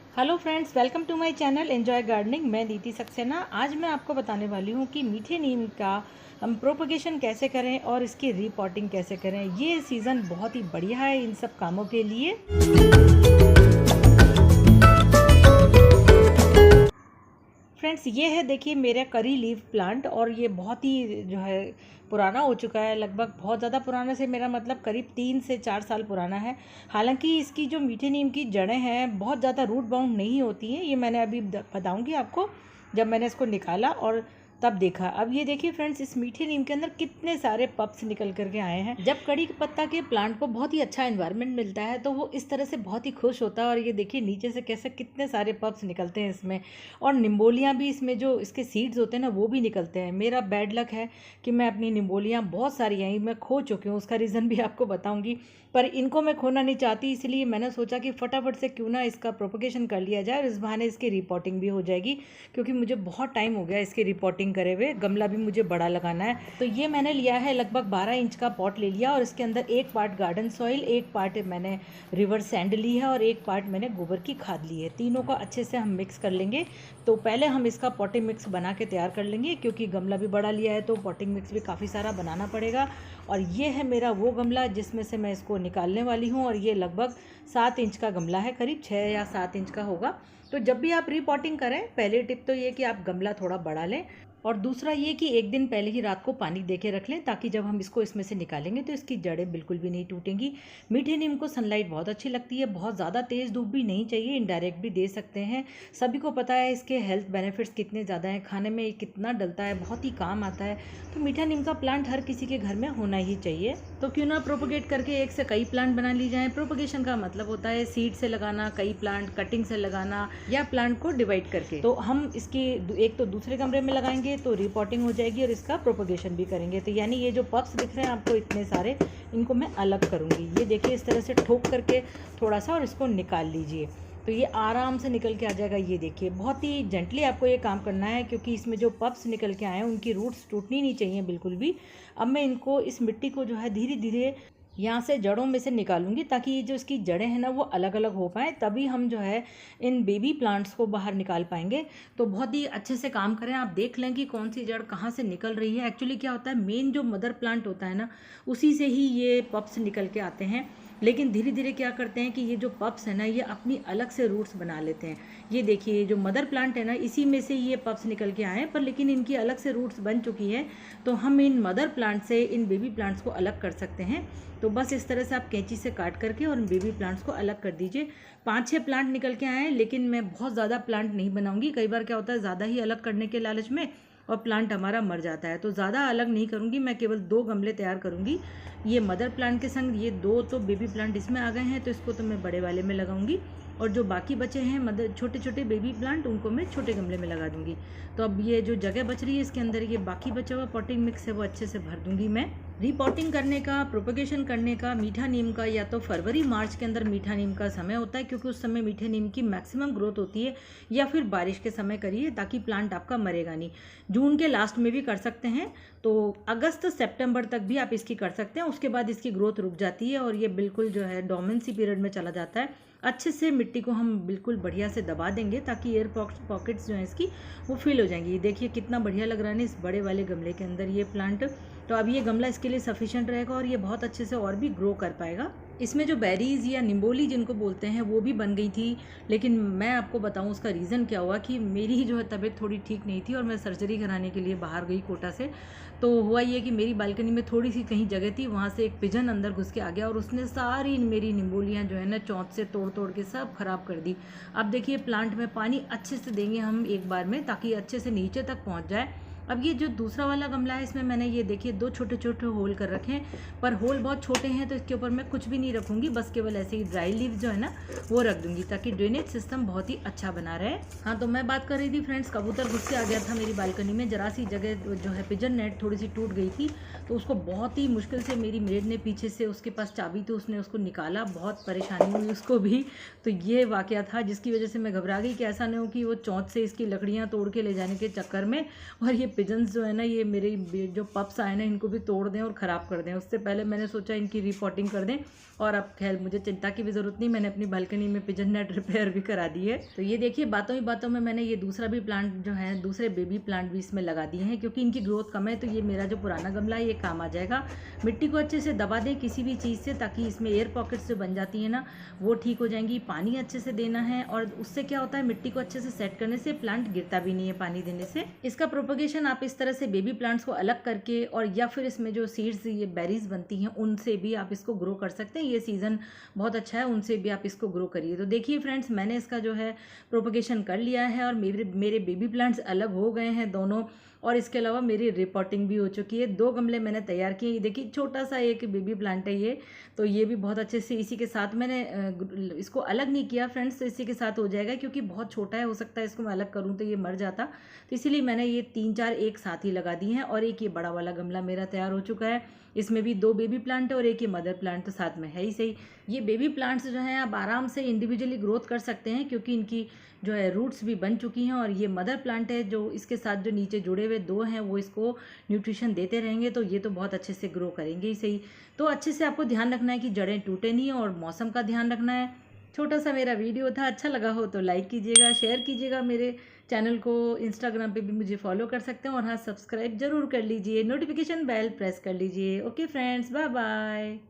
Hello friends, welcome to my channel enjoy gardening. मैं नीति सक्सेना। आज मैं आपको बताने वाली हूँ कि मीठे नीम का हम प्रोपगेशन कैसे करें और इसकी रीपॉटिंग कैसे करें। ये सीज़न बहुत ही बढ़िया है इन सब कामों के लिए। फ्रेंड्स, ये है देखिए मेरा करी लीफ प्लांट, और ये बहुत ही जो है पुराना हो चुका है। लगभग बहुत ज़्यादा पुराना से मेरा मतलब करीब 3 से 4 साल पुराना है। हालांकि इसकी जो मीठे नीम की जड़ें हैं बहुत ज़्यादा रूट बाउंड नहीं होती हैं। ये मैंने अभी बताऊंगी आपको, जब मैंने इसको निकाला और तब देखा। अब ये देखिए फ्रेंड्स, इस मीठे नीम के अंदर कितने सारे पप्स निकल करके आए हैं। जब कड़ी पत्ता के प्लांट को बहुत ही अच्छा एनवायरनमेंट मिलता है तो वो इस तरह से बहुत ही खुश होता है। और ये देखिए नीचे से कैसे कितने सारे पप्स निकलते हैं इसमें, और निम्बोलियाँ भी इसमें जो इसके सीड्स होते हैं ना वो भी निकलते हैं। मेरा बैड लक है कि मैं अपनी निम्बोलियाँ बहुत सारी आई मैं खो चुकी हूँ। उसका रीज़न भी आपको बताऊँगी, पर इनको मैं खोना नहीं चाहती, इसलिए मैंने सोचा कि फटाफट से क्यों ना इसका प्रोपगेशन कर लिया जाए और इस बहाने इसकी रिपोर्टिंग भी हो जाएगी। क्योंकि मुझे बहुत टाइम हो गया इसकी रिपोर्टिंग करे हुए। गमला भी मुझे बड़ा लगाना है। तो ये मैंने लिया है लगभग 12 इंच का पॉट ले लिया, और इसके अंदर एक पार्ट गार्डन सॉइल, एक पार्ट मैंने रिवर सैंड ली है और एक पार्ट मैंने गोबर की खाद ली है। तीनों को अच्छे से हम मिक्स कर लेंगे। तो पहले हम इसका पॉटिंग मिक्स बना के तैयार कर लेंगे, क्योंकि गमला भी बड़ा लिया है तो पॉटिंग मिक्स भी काफ़ी सारा बनाना पड़ेगा। और ये है मेरा वो गमला जिसमें से मैं इसको निकालने वाली हूँ, और ये लगभग 7 इंच का गमला है, करीब 6 या 7 इंच का होगा। तो जब भी आप रीपॉटिंग करें, पहले टिप तो ये कि आप गमला थोड़ा बड़ा लें, और दूसरा ये कि एक दिन पहले ही रात को पानी दे के रख लें, ताकि जब हम इसको इसमें से निकालेंगे तो इसकी जड़ें बिल्कुल भी नहीं टूटेंगी। मीठे नीम को सनलाइट बहुत अच्छी लगती है, बहुत ज़्यादा तेज़ धूप भी नहीं चाहिए, इनडायरेक्ट भी दे सकते हैं। सभी को पता है इसके हेल्थ बेनिफिट्स कितने ज़्यादा हैं, खाने में कितना डलता है, बहुत ही काम आता है। तो मीठा नीम का प्लांट हर किसी के घर में होना ही चाहिए। तो क्यों ना प्रोपगेट करके एक से कई प्लांट बना ली जाएँ। प्रोपगेशन का मतलब होता है सीड से लगाना, कई प्लांट कटिंग से लगाना, या प्लांट को डिवाइड करके। तो हम इसकी एक तो दूसरे कमरे में लगाएंगे तो रिपोर्टिंग हो जाएगी, और इसका प्रोपगेशन भी करेंगे। तो यानी ये जो पप्स दिख रहे हैं आपको इतने सारे, इनको मैं अलग करूँगी। ये देखिए इस तरह से ठोक करके थोड़ा सा, और इसको निकाल लीजिए तो ये आराम से निकल के आ जाएगा। ये देखिए बहुत ही जेंटली आपको ये काम करना है, क्योंकि इसमें जो पप्स निकल के आए हैं उनकी रूट्स टूटनी नहीं चाहिए बिल्कुल भी। अब मैं इनको, इस मिट्टी को जो है धीरे धीरे यहाँ से जड़ों में से निकालूंगी, ताकि ये जो इसकी जड़ें हैं ना वो अलग अलग हो पाएँ, तभी हम जो है इन बेबी प्लांट्स को बाहर निकाल पाएंगे। तो बहुत ही अच्छे से काम करें, आप देख लें कि कौन सी जड़ कहाँ से निकल रही है। एक्चुअली क्या होता है, मेन जो मदर प्लांट होता है ना उसी से ही ये पप्स निकल के आते हैं। लेकिन धीरे धीरे क्या करते हैं कि ये जो पप्स है ना ये अपनी अलग से रूट्स बना लेते हैं। ये देखिए जो मदर प्लांट है ना इसी में से ये पप्स निकल के आए हैं, पर लेकिन इनकी अलग से रूट्स बन चुकी है। तो हम इन मदर प्लांट से इन बेबी प्लांट्स को अलग कर सकते हैं। तो बस इस तरह से आप कैंची से काट करके और बेबी प्लांट्स को अलग कर दीजिए। 5-6 प्लांट निकल के आए हैं, लेकिन मैं बहुत ज़्यादा प्लांट नहीं बनाऊंगी। कई बार क्या होता है ज़्यादा ही अलग करने के लालच में और प्लांट हमारा मर जाता है, तो ज़्यादा अलग नहीं करूँगी। मैं केवल 2 गमले तैयार करूँगी। ये मदर प्लांट के संग ये 2 तो बेबी प्लांट इसमें आ गए हैं, तो इसको तो मैं बड़े वाले में लगाऊंगी, और जो बाकी बचे हैं मदर छोटे छोटे बेबी प्लांट उनको मैं छोटे गमले में लगा दूंगी। तो अब ये जो जगह बच रही है इसके अंदर ये बाकी बचा हुआ पॉटिंग मिक्स है वो अच्छे से भर दूंगी मैं। रीपॉटिंग करने का, प्रोपगेशन करने का मीठा नीम का या तो फरवरी मार्च के अंदर मीठा नीम का समय होता है, क्योंकि उस समय मीठे नीम की मैक्सिमम ग्रोथ होती है, या फिर बारिश के समय करिए ताकि प्लांट आपका मरेगा नहीं। जून के लास्ट में भी कर सकते हैं, तो अगस्त सितंबर तक भी आप इसकी कर सकते हैं। उसके बाद इसकी ग्रोथ रुक जाती है और ये बिल्कुल जो है डोमेंसी पीरियड में चला जाता है। अच्छे से मिट्टी को हम बिल्कुल बढ़िया से दबा देंगे, ताकि एयर पॉकेट्स जो हैं इसकी वो फिल हो जाएंगी। ये देखिए कितना बढ़िया लग रहा है ना इस बड़े वाले गमले के अंदर ये प्लांट। तो अब ये गमला इसके लिए सफिशिएंट रहेगा, और ये बहुत अच्छे से और भी ग्रो कर पाएगा। इसमें जो बेरीज या निम्बोली जिनको बोलते हैं वो भी बन गई थी, लेकिन मैं आपको बताऊं उसका रीज़न क्या हुआ कि मेरी जो है तबीयत थोड़ी ठीक नहीं थी, और मैं सर्जरी कराने के लिए बाहर गई कोटा से। तो हुआ ये कि मेरी बालकनी में थोड़ी सी कहीं जगह थी, वहाँ से एक पिजन अंदर घुस के आ गया, और उसने सारी मेरी निम्बोलियाँ जो है ना चौंच से तोड़ तोड़ के सब खराब कर दी। अब देखिए प्लांट में पानी अच्छे से देंगे हम एक बार में, ताकि अच्छे से नीचे तक पहुँच जाए। अब ये जो दूसरा वाला गमला है इसमें मैंने ये देखिए 2 छोटे छोटे होल कर रखे हैं, पर होल बहुत छोटे हैं तो इसके ऊपर मैं कुछ भी नहीं रखूँगी, बस केवल ऐसे ही ड्राई लीव जो है ना वो रख दूँगी, ताकि ड्रेनेज सिस्टम बहुत ही अच्छा बना रहे। हाँ, तो मैं बात कर रही थी फ्रेंड्स, कबूतर घुस के आ गया था मेरी बालकनी में। जरा सी जगह जो है पिजन नेट थोड़ी सी टूट गई थी, तो उसको बहुत ही मुश्किल से मेरी मेड ने पीछे से, उसके पास चाबी थी, उसने उसको निकाला। बहुत परेशानी हुई उसको भी। तो ये वाकया था जिसकी वजह से मैं घबरा गई कि ऐसा नहीं हो कि वो चौंच से इसकी लकड़ियाँ तोड़ के ले जाने के चक्कर में और ये पिजन्स जो है ना, ये मेरे जो पप्स आए ना, इनको भी तोड़ दें और ख़राब कर दें। उससे पहले मैंने सोचा इनकी रिपोर्टिंग कर दें। और अब खैर मुझे चिंता की भी ज़रूरत नहीं, मैंने अपनी बालकनी में पिजन नेट रिपेयर भी करा दी है। तो ये देखिए, बातों ही बातों में मैंने ये दूसरा भी प्लांट जो है, दूसरे बेबी प्लांट भी इसमें लगा दिए हैं, क्योंकि इनकी ग्रोथ कम है। तो ये मेरा जो पुराना गमला है ये काम आ जाएगा। मिट्टी को अच्छे से दबा दें किसी भी चीज़ से, ताकि इसमें एयर पॉकेट्स जो बन जाती है ना, वो ठीक हो जाएंगी। पानी अच्छे से देना है, और उससे क्या होता है, मिट्टी को अच्छे से सेट करने से प्लांट गिरता भी नहीं है पानी देने से। इसका प्रोपगेशन आप इस तरह से बेबी प्लांट्स को अलग करके, और या फिर इसमें जो सीड्स, ये बेरीज बनती हैं, उनसे भी आप इसको ग्रो कर सकते हैं। ये सीज़न बहुत अच्छा है, उनसे भी आप इसको ग्रो करिए। तो देखिए फ्रेंड्स, मैंने इसका जो है प्रोपगेशन कर लिया है, और मेरे बेबी प्लांट्स अलग हो गए हैं दोनों। और इसके अलावा मेरी रिपोर्टिंग भी हो चुकी है। 2 गमले मैंने तैयार किए। ये देखिए, छोटा सा एक बेबी प्लांट है ये, तो ये भी बहुत अच्छे से इसी के साथ मैंने इसको अलग नहीं किया फ्रेंड्स, तो इसी के साथ हो जाएगा, क्योंकि बहुत छोटा है, हो सकता है इसको मैं अलग करूँ तो ये मर जाता। तो इसीलिए मैंने ये 3-4 एक साथ ही लगा दिए हैं। और एक ये बड़ा वाला गमला मेरा तैयार हो चुका है, इसमें भी 2 बेबी प्लांट है और एक ये मदर प्लांट तो साथ में है ही सही। ये बेबी प्लांट्स जो हैं आप आराम से इंडिविजुअली ग्रोथ कर सकते हैं, क्योंकि इनकी जो है रूट्स भी बन चुकी हैं। और ये मदर प्लांट है, जो इसके साथ जो नीचे जुड़े हुए 2 हैं, वो इसको न्यूट्रिशन देते रहेंगे, तो ये तो बहुत अच्छे से ग्रो करेंगे ही सही। तो अच्छे से आपको ध्यान रखना है कि जड़ें टूटे नहीं, और मौसम का ध्यान रखना है। छोटा सा मेरा वीडियो था, अच्छा लगा हो तो लाइक कीजिएगा, शेयर कीजिएगा। मेरे चैनल को इंस्टाग्राम पे भी मुझे फॉलो कर सकते हैं, और हाँ, सब्सक्राइब जरूर कर लीजिए, नोटिफिकेशन बेल प्रेस कर लीजिए। Okay friends, bye bye.